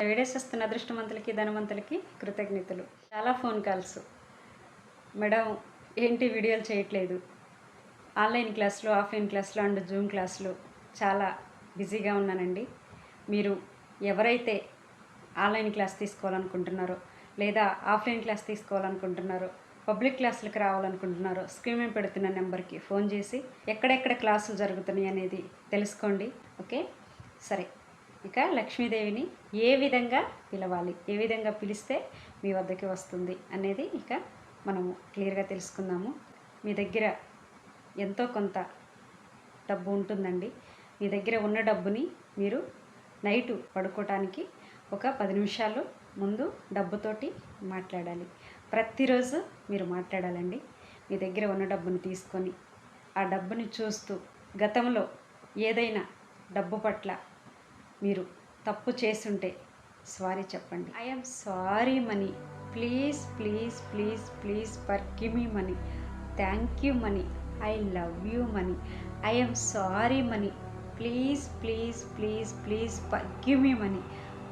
Videos వస్తున్న అదృష్టవంతులకి ధనవంతులకి కృతజ్ఞతలు. చాలా ఫోన్ కాల్స్, మేడం ఏంటి వీడియోలు చేయట్లేదు, ఆన్లైన్ క్లాసులు, ఆఫ్లైన్ క్లాసులు అండ్ జూమ్ క్లాసులు చాలా బిజీగా ఉన్నానండి. మీరు ఎవరైతే ఆన్లైన్ క్లాస్ తీసుకోవాలనుకుంటున్నారో లేదా ఆఫ్లైన్ క్లాస్ తీసుకోవాలనుకుంటున్నారో, పబ్లిక్ క్లాసులకు రావాలనుకుంటున్నారో స్క్రీన్ మీద పెడుతున్న నెంబర్కి ఫోన్ చేసి ఎక్కడెక్కడ క్లాసులు జరుగుతున్నాయి అనేది తెలుసుకోండి. ఓకే, సరే. ఇక లక్ష్మీదేవిని ఏ విధంగా పిలవాలి, ఏ విధంగా పిలిస్తే మీ వద్దకి వస్తుంది అనేది ఇక మనము క్లియర్గా తెలుసుకుందాము. మీ దగ్గర ఎంతో కొంత డబ్బు ఉంటుందండి. మీ దగ్గర ఉన్న డబ్బుని మీరు నైటు పడుకోవటానికి ఒక 10 నిమిషాలు ముందు డబ్బుతోటి మాట్లాడాలి. ప్రతిరోజు మీరు మాట్లాడాలండి. మీ దగ్గర ఉన్న డబ్బుని తీసుకొని ఆ డబ్బుని చూస్తూ గతంలో ఏదైనా డబ్బు పట్ల మీరు తప్పు చేసుంటే సారీ చెప్పండి. I'm sorry money, please please please please forgive me money, thank you money, I love you money, I'm sorry money, please please please please forgive me money,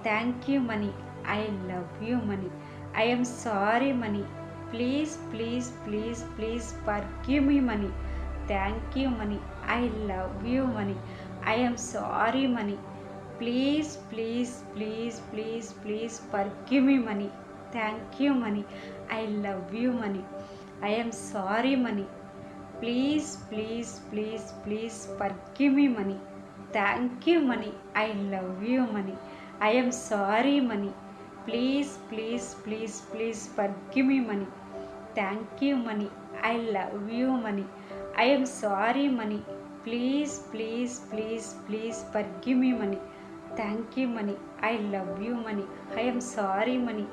thank you money, I love you money, I'm sorry money, please please please please forgive me money, thank you money, I love you money, I'm sorry money, please please please please please forgive me money, thank you money, I love you money, I'm sorry money, please please please please forgive me money, thank you money, I love you money, I'm sorry money, please please please please forgive me money, thank you money, I love you money, I'm sorry money, please please please please forgive me money, thank you money, I love you money, I'm sorry money,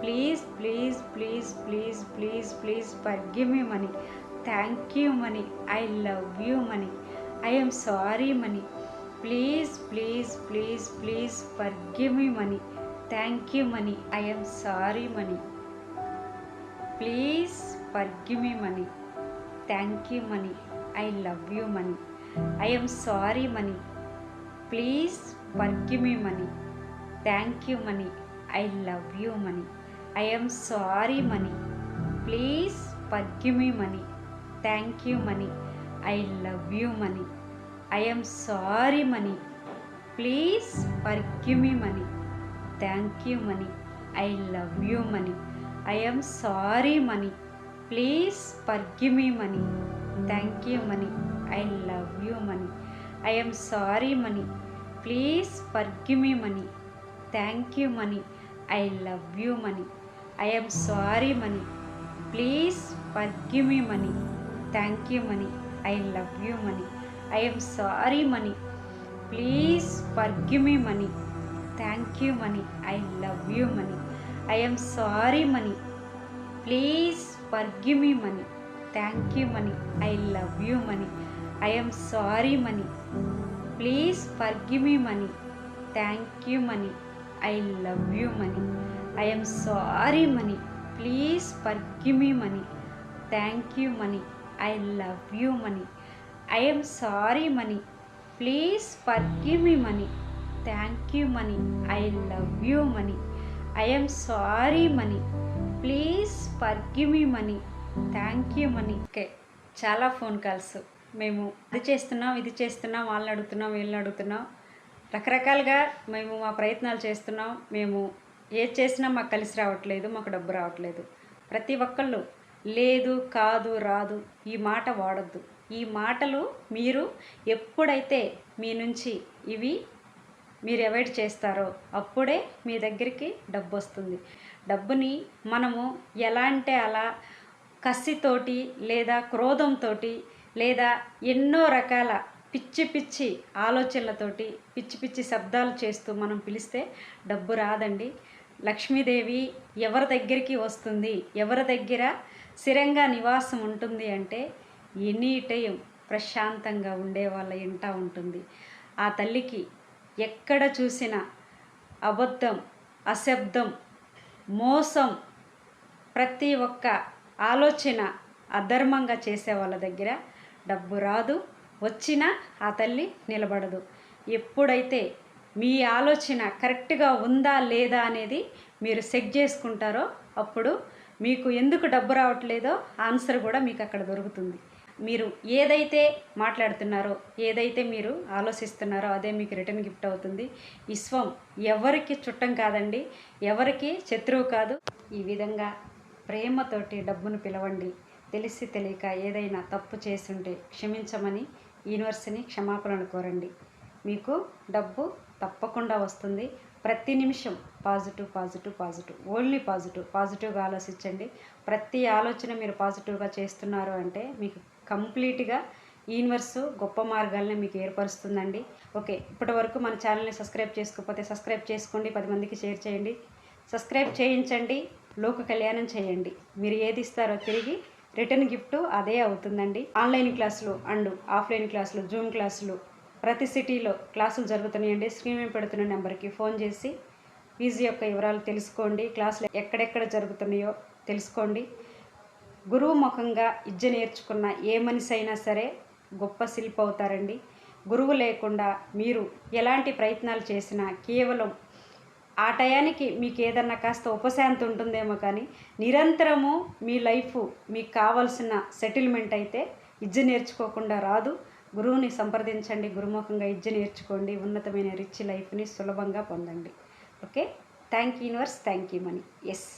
please please please please please please forgive me money, thank you money, I love you money, I'm sorry money, please please please please forgive me money, thank you money, I'm sorry money, please forgive me money, thank you money, I love you money, I'm sorry money, please forgive me money, thank you money, I love you money, I'm sorry money, please forgive me money, thank you money, I love you money, I'm sorry money, please forgive me money, thank you money, I love you money, I'm sorry money, please forgive me money, thank you money, I love you money, I'm sorry money, please forgive me money, thank you money, I love you money, I'm sorry money, please forgive me money, thank you money, I love you money, I'm sorry money, please forgive me money, thank you money, I love you money, I'm sorry money, please forgive me money, thank you money, I love you money, I'm sorry money, please forgive me money, thank you money, I love you money, I'm sorry money, please forgive me money, thank you money, I love you money, I'm sorry money, please forgive me money, thank you money, I love you money, I'm sorry money, please forgive me money, thank you money. Okay, చాలా phone calls. మేము అది చేస్తున్నాం, ఇది చేస్తున్నాం, వాళ్ళని అడుగుతున్నాం, వీళ్ళని అడుగుతున్నాం, రకరకాలుగా మేము మా ప్రయత్నాలు చేస్తున్నాం. మేము ఏది చేసినా మాకు కలిసి రావట్లేదు, మాకు డబ్బు రావట్లేదు. ప్రతి ఒక్కళ్ళు లేదు, కాదు, రాదు ఈ మాట వాడద్దు. ఈ మాటలు మీరు ఎప్పుడైతే మీ నుంచి ఇవి మీరు అవాయిడ్ చేస్తారో అప్పుడే మీ దగ్గరికి డబ్బు వస్తుంది. డబ్బుని మనము ఎలా అంటే అలా కసితోటి లేదా క్రోధంతో లేదా ఎన్నో రకాల పిచ్చి పిచ్చి ఆలోచనలతోటి పిచ్చి పిచ్చి శబ్దాలు చేస్తూ మనం పిలిస్తే డబ్బు రాదండి. లక్ష్మీదేవి ఎవరి దగ్గరికి వస్తుంది, ఎవరి దగ్గర స్థిరంగా నివాసం ఉంటుంది అంటే ఎనీ టైం ప్రశాంతంగా ఉండే వాళ్ళ ఇంట ఉంటుంది. ఆ తల్లికి ఎక్కడ చూసినా అబద్ధం, అశబ్దం, మోసం, ప్రతి ఒక్క ఆలోచన అధర్మంగా చేసే వాళ్ళ దగ్గర డబ్బు రాదు, వచ్చినా ఆ తల్లి నిలబడదు. ఎప్పుడైతే మీ ఆలోచన కరెక్ట్గా ఉందా లేదా అనేది మీరు చెక్ చేసుకుంటారో అప్పుడు మీకు ఎందుకు డబ్బు రావట్లేదో ఆన్సర్ కూడా మీకు అక్కడ దొరుకుతుంది. మీరు ఏదైతే మాట్లాడుతున్నారో, ఏదైతే మీరు ఆలోచిస్తున్నారో అదే మీకు రిటర్న్ గిఫ్ట్ అవుతుంది. విశ్వం ఎవరికి చుట్టం కాదండి, ఎవరికి శత్రువు కాదు. ఈ విధంగా ప్రేమతోటి డబ్బును పిలవండి. తెలిసి తెలియక ఏదైనా తప్పు చేసుంటే క్షమించమని యూనివర్స్ని క్షమాపణలు కోరండి. మీకు డబ్బు తప్పకుండా వస్తుంది. ప్రతి నిమిషం పాజిటివ్ పాజిటివ్ పాజిటివ్, ఓన్లీ పాజిటివ్గా ఆలోచించండి. ప్రతి ఆలోచన మీరు పాజిటివ్గా చేస్తున్నారు అంటే మీకు కంప్లీట్గా యూనివర్స్ గొప్ప మార్గాలని మీకు ఏర్పరుస్తుందండి. ఓకే, ఇప్పటి వరకు మన ఛానల్ని సబ్స్క్రైబ్ చేసుకోకపోతే సబ్స్క్రైబ్ చేసుకోండి, 10 మందికి షేర్ చేయండి, సబ్స్క్రైబ్ చేయించండి, లోక కళ్యాణం చేయండి. మీరు ఏది ఇస్తారో తిరిగి రిటర్న్ గిఫ్ట్ అదే అవుతుందండి. ఆన్లైన్ క్లాసులు అండ్ ఆఫ్లైన్ క్లాసులు, జూమ్ క్లాసులు ప్రతి సిటీలో క్లాసులు జరుగుతున్నాయండి. స్క్రీన్ మీద పెడుతున్న నెంబర్కి ఫోన్ చేసి ఫీజు యొక్క వివరాలు తెలుసుకోండి. క్లాసులు ఎక్కడెక్కడ జరుగుతున్నాయో తెలుసుకోండి. గురువు ముఖంగా విద్య నేర్చుకున్న ఏ మనిషి అయినా సరే గొప్ప శిల్పి అవుతారండి. గురువు లేకుండా మీరు ఎలాంటి ప్రయత్నాలు చేసినా కేవలం ఆ టయానికి మీకు ఏదన్నా కాస్త ఉపశాంతి ఉంటుందేమో, కానీ నిరంతరము మీ లైఫ్ మీకు కావాల్సిన సెటిల్మెంట్ అయితే విద్య నేర్చుకోకుండా రాదు. గురువుని సంప్రదించండి, గురుముఖంగా విద్య నేర్చుకోండి, ఉన్నతమైన రిచ్ లైఫ్ని సులభంగా పొందండి. Okay, thank you universe, thank you money. Yes.